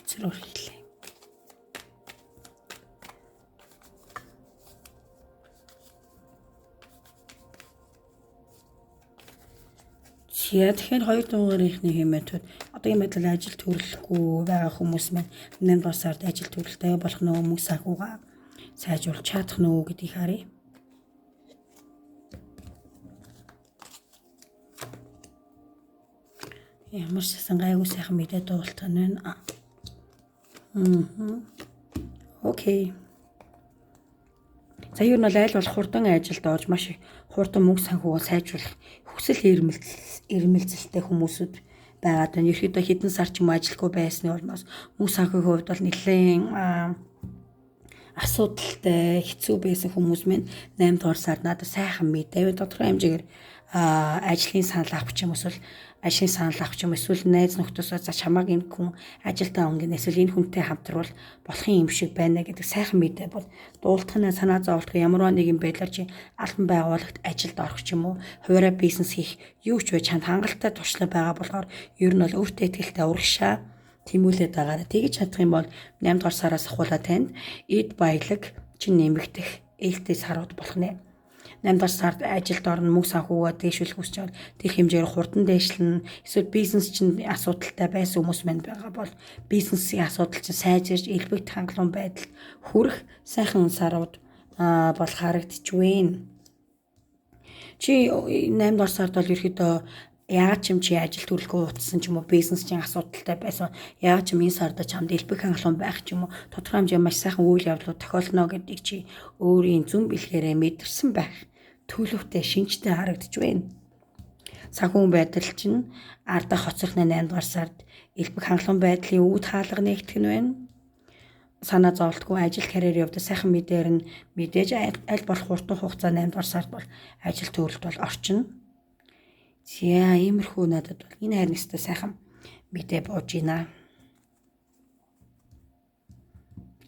Зөв хэлээ. Тэгэхээр 2 дугаарынхны хэмээтэд одоогийн байдлаар ажил төрөлхгүй байгаа хүмүүс маань 8 дугаар сард ажил төрөлтэй болох нөө мөнгө санхугаа сайжруулах чадах нөө гэдгийг харъя. Ямар сайн гайгүй сайхан мэдээ дуултан байна. Окей. За юу нь бол аль болох хурдан ажилд орж маш их хурдан мөнгө санхугаа сайжруулах хүсэл эрмэлзэлтэй хүмүүсүүд байгаад байна. Ерөнхийдөө хэдэн сар ч юм ажиллахгүй байсны улмаас мөнгө санхүүгийн хувьд бол нэлээд асуудалтай хэцүү байсан хүмүүс минь 8 дугаар сард надад сайхан мэдээ тодорхой хэмжээгээр ажлын санал авах юм эсвэл найз нөхдөсөө за чамааг энэ хүн ажилдаа өнгөн эсвэл энэ хүнтэй хамтрал болохын юм шиг байна гэдэг сайхан мэдээ бол дуулдахны санаа зовлох ямар нэгэн байдлаар чи албан байгуулагт ажилд орох ч юм уу хуваараа бизнес хийх юу ч вэ чанд хангалттай туршлага байгаа болохоор ер нь бол өөртөө ихтэй урагшаа тэмүүлээд байгаараа тэгж чадах юм бол 8 дугаар сараас ахуулаад танд эд баялаг чинь нэмэгдэх ээлтэй сарууд болох нэ. 8 дугаар сард ажилд орно мөнгө санхугаа дэвшүүлэх хүсч байгаа тэр хэмжээгээр хурдан дээшлэн эсвэл бизнес чинь асуудалтай байсан хүмүүс манд байгаа бол бизнесийн асуудал чинь сайжирж элбэгт хангалуун байдал хүрэх сайхан сарууд бол харагдчих вэ. Чи 8 дугаар сард бол ерөөдөө яагаад ч юм чи ажил төрөлхөө утсан ч юм уу бизнес чинь асуудалтай байсан. Яагаад ч юм энэ сард чамд элбэг хангалуун байх ч юм уу тодорхой хэмжээ маш сайхан үйл явдлууд тохиолно гэдгийг чи өөрийн зүн бэлгээрээ мэдэрсэн байх. Төлөвтэй шинжтэй харагдж байна. Санхүүгийн байдал чинь ардаа хоцрохны 8 дугаар сард элбэг хангалуун байдлын үүд хаалга нэгтгэх нь байна. Санаа зовлтгүй ажил карьерийн хувьд сайхан мэдээр нь мэдээж аль болох хурдан хугацаа 8 дугаар сард бол ажил төрөлт бол орчино. За иймэрхүү надад бол энэ харин өстой сайхан мэдээ бууж байна.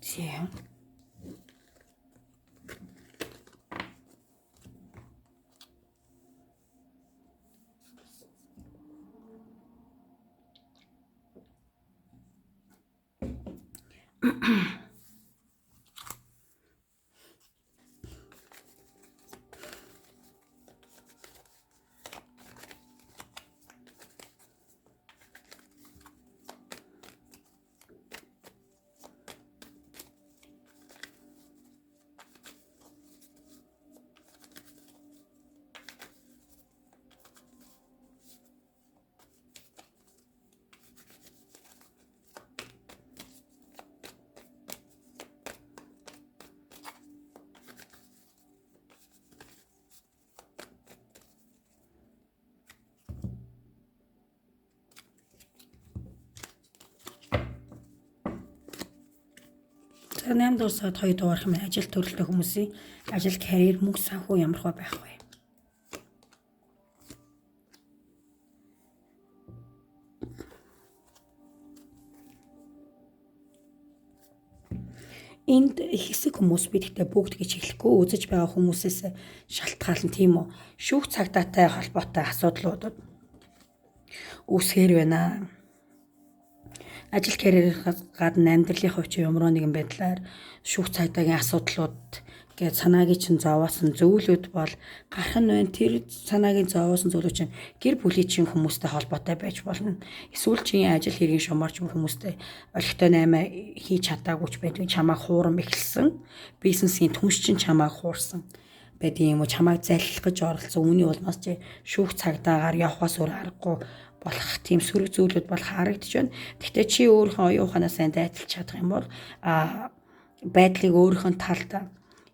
За За 8 дугаар сард 2 дугаар хэмээн ажил төрөлтэй хүмүүсийн ажил карьер мөнгө санхүү ямархуу байх вэ? Энд хэсэг хүмүүс бид гэхдээ бүгд гэж хэлэхгүй үзэж байгаа хүмүүсээс шалтгаалan тийм үү. Шүүх цагдаатай холбоотой асуудлууд үүсгэр байна. Ажил карьерээс гадна амьдралын хувьд ямар нэгэн байдлаар шүүх цагдаагийн асуудлууд гэж санаагийн чинь зовоосон зөвлөд бол гарах нь байна. Тэр санаагийн зовоосон зөвлөд чинь гэр бүлийн чинь хүмүүстэй холбоотой байж болно. Эсвэл чи ажил хэргийн шумаарч хүмүүстэй олигтой 8 хийж чадаагүй ч байдгүй чамайг хуурам эхэлсэн. Бизнесийн түнш чинь чамайг хуурсан. Байдаг юм уу чамайг залхих гэж оролцсон. Үүний улмаас чи шүүх цагдаагаар явхаас өөр аргагүй болох тийм сөрөг зүйлүүд бол харагдаж байна. Гэхдээ чи өөрийнхөө оюун ухаанаа сайн дайталж чадах юм бол байдлыг өөрийнхөө талд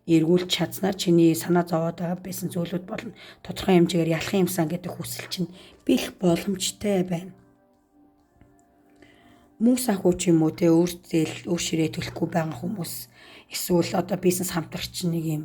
эргүүлж чадсанаар чиний санаа зовоод байгаа байсан зүйлүүд болно. Тодорхой хэмжээгээр ялахын юмсан гэдэг хүсэл чинь бих боломжтой байна. Мөнгө санхүү ч юм уу те өөртөө өөр ширээ төлөхгүй байгаа хүмүүс эсвэл одоо бизнес хамтрагч нэг юм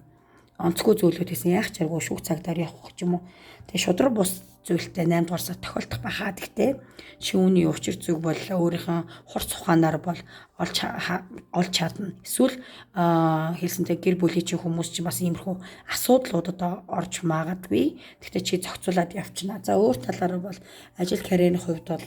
онцгой зүйлүүд гэсэн яг чаргуу шүүх цагдаар явах ч юм уу. Тэгээ шудраг бус зүйлтэй 8 дугаар сар тохиолдох байхаа. Гэхдээ чи үүний учир зүг бол өөрийнхөө хурц ухаанаар бол олж чадна. Эсвэл хэлсэнтэй гэр бүлийн чинь хүмүүс чинь бас иймэрхүү асуудлуудад орж магадгүй. Гэхдээ чи зохицуулаад явчихна. За өөр талаараа бол ажил карьерийн хувьд бол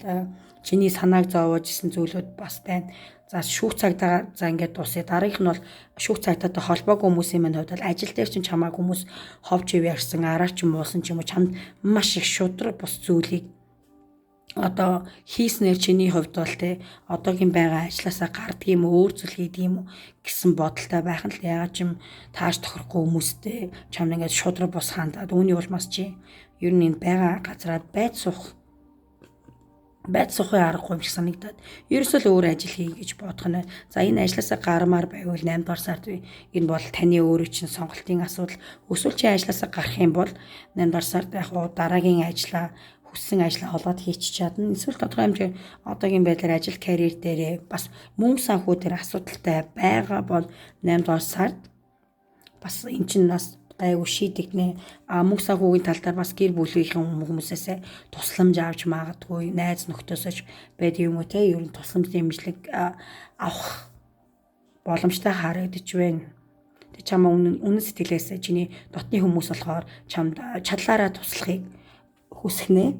чиний санааг зовоож исэн зүйлүүд бас байна. За шүүх цагдаа за ингээд дуусъя. Дараагийнх нь бол шүүх цагдаатай холбоогүй хүмүүсийн мань хувьд бол ажил дээр чинь чамааг хүмүүс ховж яваарсан, араач юм уусан ч юм уу чамд маш их шудраг бус зүйлийг одоо хийснээр чиний хувьд бол те одоогийн байгаа ажилласаа гардг юм уу өөр зүйл хийдэг юм уу гэсэн бодолтой байх нь л ягаад ч юм тааж тохирохгүй хүмүүстэй чамд ингээд шудраг бус хандаад үүний улмаас чи ер нь энэ байгаа газраа байд сухын аргагүй юм шиг санагдаад ерөөсөө л өөр ажил хий гэж бодох нь. За энэ ажлаасаа гармаар байвал 8 дугаар сард энэ бол таны өөрөө чинь сонголтын асуудал. Өсвөл чи ажлаасаа гарах юм бол 8 дугаар сард яг дараагийн ажлаа хүссэн ажлаа олгоод хийчих чадна. Эсвэл тодорхой хэмжээ одоогийн байдлаар ажил карьер дээрээ бас мөнгө санхүү дээр асуудалтай байгаа бол 8 дугаар сард бас эн чинь бас гайгүй шийдэгнэ. Мөнгө санхүүгийн тал дээр бас гэр бүлийнхэн хүмүүсээс тусламж авч магадгүй, найз нөхдөсөж байдаг юм уу те ер нь тусламж дэмжлэг авах боломжтой харагдаж байна. Тэг чамаа үнэн сэтгэлээс чиний дотны хүмүүс болохоор чамд чадлаараа туслахыг хүснэ.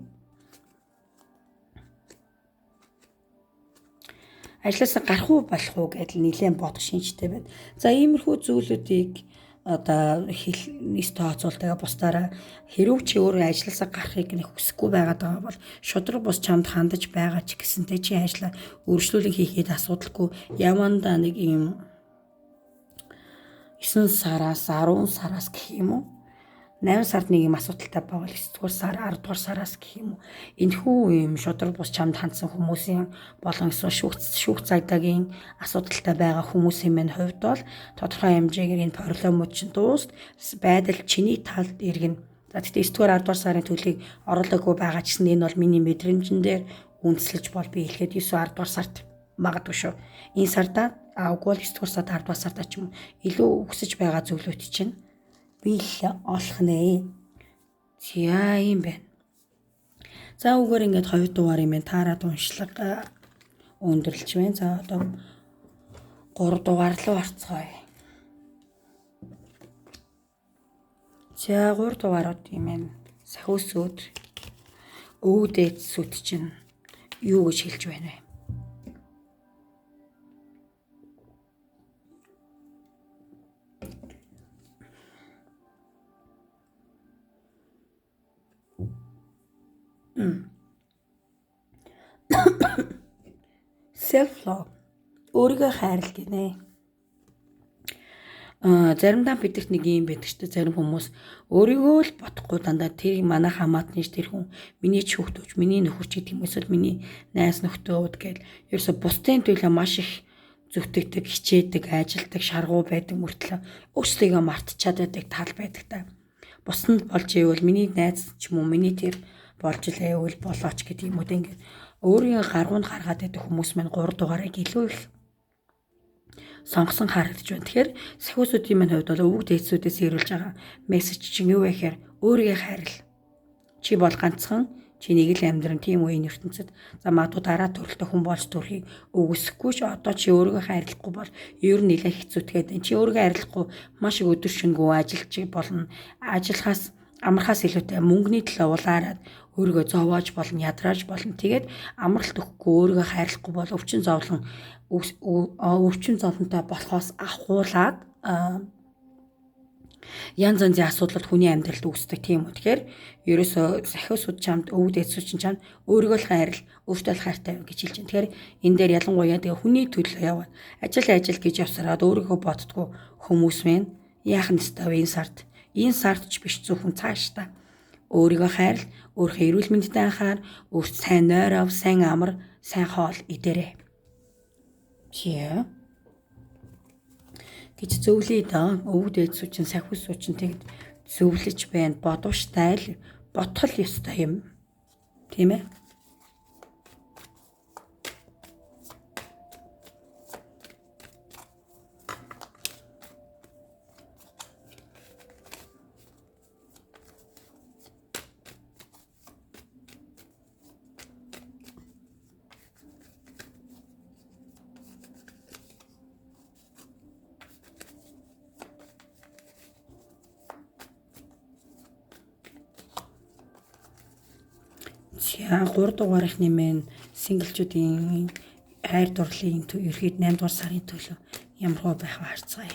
Ажлаасаа гарах уу болох уу гэдэл нэлээд бодох шинжтэй байна. За иймэрхүү зүйлүүдийг одоо нийс тооцоолтойгоо бусдаараа хэрв чи өөрөө ажилласаа гарахыг нэг хүсэхгүй байгаа бол шудраг бус чамд хандаж байгаа ч гэсэнтэй чи ажлаа өөрчлөлт хийхэд асуудалгүй явандаа нэг юм 9 сараас 10 сараас гэх юм уу 8 сард нэг юм асуудалтай байгаа л 9 дугаар сар 10 дугаар сараас гэх юм уу энэхүү юм шудраг бус чамд хандсан хүмүүсийн болон эсвэл шүүх цагдаагийн асуудалтай байгаа хүмүүсийн мань хувьд бол тодорхой хэмжээгээр энэ проблемууд чинь дуust байдал чиний талд иргэнэ. За тэгтээ 9 дугаар 10 дугаар сарын төлийг оруулаагүй байгаа ч гэсэн энэ бол миний мэдрэмжэн дээр үндэслэж бол би хэлэхэд 9 10 дугаар сард магадгүй шүү. Энэ сардаа үгүй бол 9 дугаар сард 10 дугаар сардаа ч юм илүү өсөж байгаа зүйлүүд чинь би л олох нэ. За юм байна. За үгээр ингээд 2 дугаар юм байна. Таарад уншлага өндөрлж байна. За одоо 3 дугаар руу орцгоё. За 3 дугаарууд юм байна. Сахиусүд өвдөд сүт чинь юу гэж хэлж байна вэ? Self love өөрийгөө хайрл гинэ. Заримдаа бидэрт нэг юм байдаг ч зарим хүмүүс өөрийгөө л бодохгүй дандаа тэр манай хамаатны тэр хүн миний ч хүүхдүүч миний нөхөрч гэдэг юм эсвэл миний найз нөхдөд гэж ерөөсө бусдын төлөө маш их зүтгэдэг, хичээдэг, ажилдаг, шаргуу байдаг мөртлөө өөрсдийгөө мартчихад байдаг тал байдаг та. Бусдад болж ивэл миний найз ч юм уу миний тэр болж ивэл болооч гэдэг юм уу ингээд өөрийн гаргуунд гаргаад байдаг хүмүүс маань 3 дугаарыг илүү их сонгосон харагдаж байна. Тэгэхээр сахиусуудын маань хувьд бол өвөг дээдсүүдээс ирүүлж байгаа мессеж чинь юу вэ гэхээр өөрийгөө хайрл. Чи бол ганцхан Чинийг л амьдран тийм үеийн ертөнцид за магадгүй дараа төрөлтөө хүн болж төрхийг өгөсөхгүй ч одоо чи өөрийгөө хайрлахгүй бол ер нь нэлээд хэцүүтгээд чи өөрийгөө хайрлахгүй маш их өдөр шөнөгүй ажиллаж болно. Ажиллахаас амархаас илүүтэй мөнгөний төлөө улаарад өөрийгөө зовоож болно, ядрааж болно. Тэгээд амралт өгөхгүй өөрийгөө хайрлахгүй бол өвчин зовлонтой болохоос ахуулаад янз янзын асуудлууд хүний амьдралд үүсдэг тийм үү. Тэгэхээр ерөөсөө сахиусууд чамд өвд эцсүүд чинь чамд өөрийгөө л хайрл, өөртөө л хайртай гэж хэлж байна. Тэгэхээр энэ дээр ялангуяа тэгээ хүний төлөө яваад ажил гэж явсараад өөрийгөө боддгоо хүмүүс мэн яах нь ёстой энэ сард ч биш зөвхөн цааш та өөрийгөө хайрл, өөрийнхөө эрүүл мэндэд анхаар, өөрт сайн нойр ав, сайн амар, сайн хоол идээрэй. Чи гэж зөвлөе даа. Өвд эцүү чинь сахиусуу чинь тэгд зөвлөж байна. Бодвоштай л ботхол ёстой юм. Тийм ээ. За 3 дугаарх нэмэн синглчүүдийн хайр дурлалын ерхэд 8 дугаар сарын төлөө ямар хөө байх вэ харцгаая.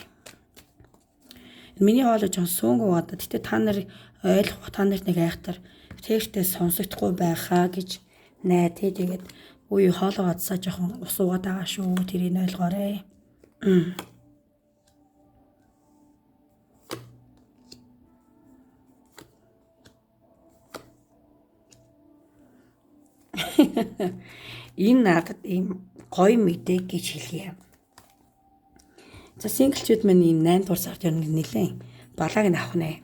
Миний хоолой жон сөнгөө одоо гэтээ та нар ойлгох та нарт нэг айхтар тэртээ сонсогдохгүй байхаа гэж найдаа. Тэгээд үе хоолоо гадсаа жоохон ус уугаад байгаа шүү. Тэрийг ойлгоорой. Энэ надад ийм гоё мэдээ гэж хэлье. За синглчүүд маань ийм 8 дугаар сард ер нь нэлээд балааг нь авах нэ.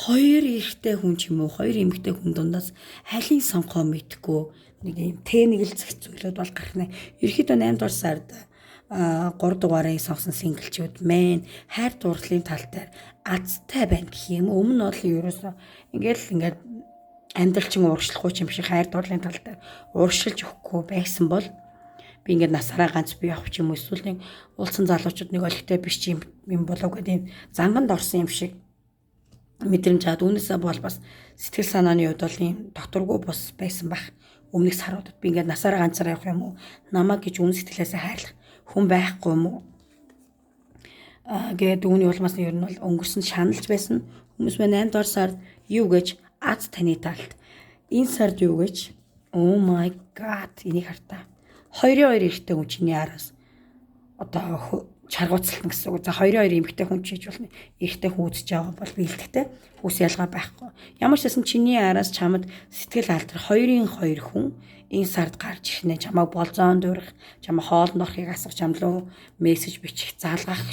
2 эрэгтэй хүн ч юм уу 2 эмэгтэй хүн дундаас халийг сонгохоо мэдгүй нэг ийм тэнэгэлзэх зүйлүүд бол гарах нэ. Ерөнхийдөө 8 дугаар сард 3 дугаарыг сонгосон синглчүүд мэн хайр дурлалын тал дээр азтай байна гэх юм. Өмнө нь бол ерөөсөө ингээд амьдралчин урагшлахгүй юм шиг хайр дурлалын тал дээр урагшилж өгөхгүй байсан бол би ингээд насаараа ганц бие авах юм эсвэл нэг уулсан залуучууд нэг олигтой биш юм болов гэдэг занганд орсон юм шиг мэдрэмж чад. Үүнээсээ бол бас сэтгэл санааны хувьд бол ийм докторгүй бус байсан бах. Өмнөх саруудад би ингээд насаараа ганцаар явах юм уу? Намаа гэж үн сэтгэлээсээ хайрлах хүн байхгүй юм уу? Тэгээд үүний улмаас нь ер нь бол өнгөрсөн шаналж байсан. Хүмүүс маань 8 дугаар сард юу гэж аз таны талд энэ сард юу гэж oh my god энийг хартаа 2-2 эрэгтэй хүн чиний араас одоо чаргууцлалтна гэсэн үг. За 2-2 эмэгтэй хүн чийж болно. Эрэгтэй хүн үзэж байгаа бол биелдэхтэй хүс ялгаа байхгүй. Ямар ч байсан чиний араас чамд сэтгэл алдар 2-2 хүн энэ сард гарч ирнэ. Чамайг болзоон дурах, чамайг хоолнд орохыг асах, чамлуу мессеж бичих, заалгах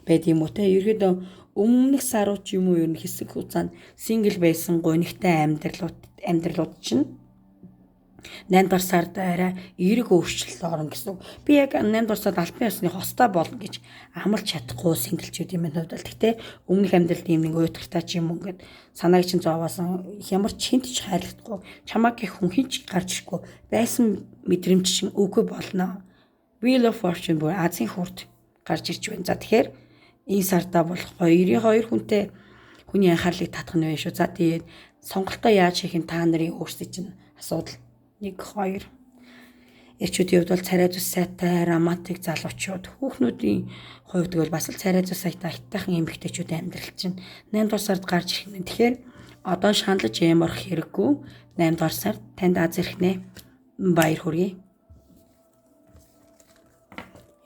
байд юм уу те. Ерөөдөө өмнөх сарууд юм уу ер нь хэсэг хугацаанд сингл байсан гонигтай амьдралууд чинь 8 дугаар сард арай эерэг өөрчлөлт орно гэсэн. Би яг 8 дугаар сард албан ёсны хостой болно гэж амлаж чадахгүй синглчүүд юм байна. Гэхдээ өмнөх амьдралд юм нэг уйтгартай ч юм уу ингээд санааг чинь зовоосон ямар ч хинт ч хайрлахгүй чамаг гэх хүн хинч гарч ирэхгүй байсан мэдрэмж чинь үгүй болно. Wheel of Fortune бүр Азийн хүрд гарч ирж байна. За тэгэхээр энэ сардаа болох 2-2 хүнтэй хүний анхаарлыг татах нь байна шүү. За тэгээд сонголтоо яаж хийх нь та нарын өөрсдийн чинь асуудал. 1 2 эрчүүдийн хувьд бол царай зүс сайтай романтик залуучууд хүүхнүүдийн хувьд бол бас л царай зүс сайтай хиттайхан эмэгтэйчүүд амьдрал чинь 8 дугаар сард гарч ирэх нь. Тэгэхээр одоо шаналж ямарх хэрэггүй 8 дугаар сард танд аз ирэх нэ. Баяр хүргэе.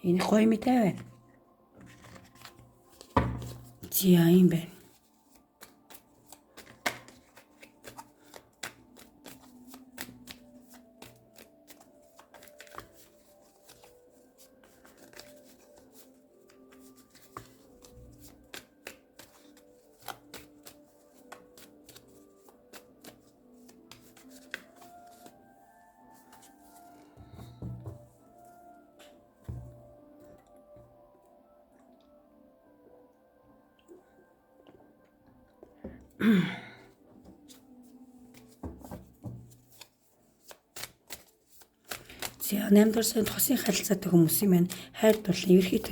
Энэ гоё мэдээ байна. За юм байна. За 8 дугаар сарын хосын харилцаатай хүмүүс юм байна. Хайр дурлал, ерхий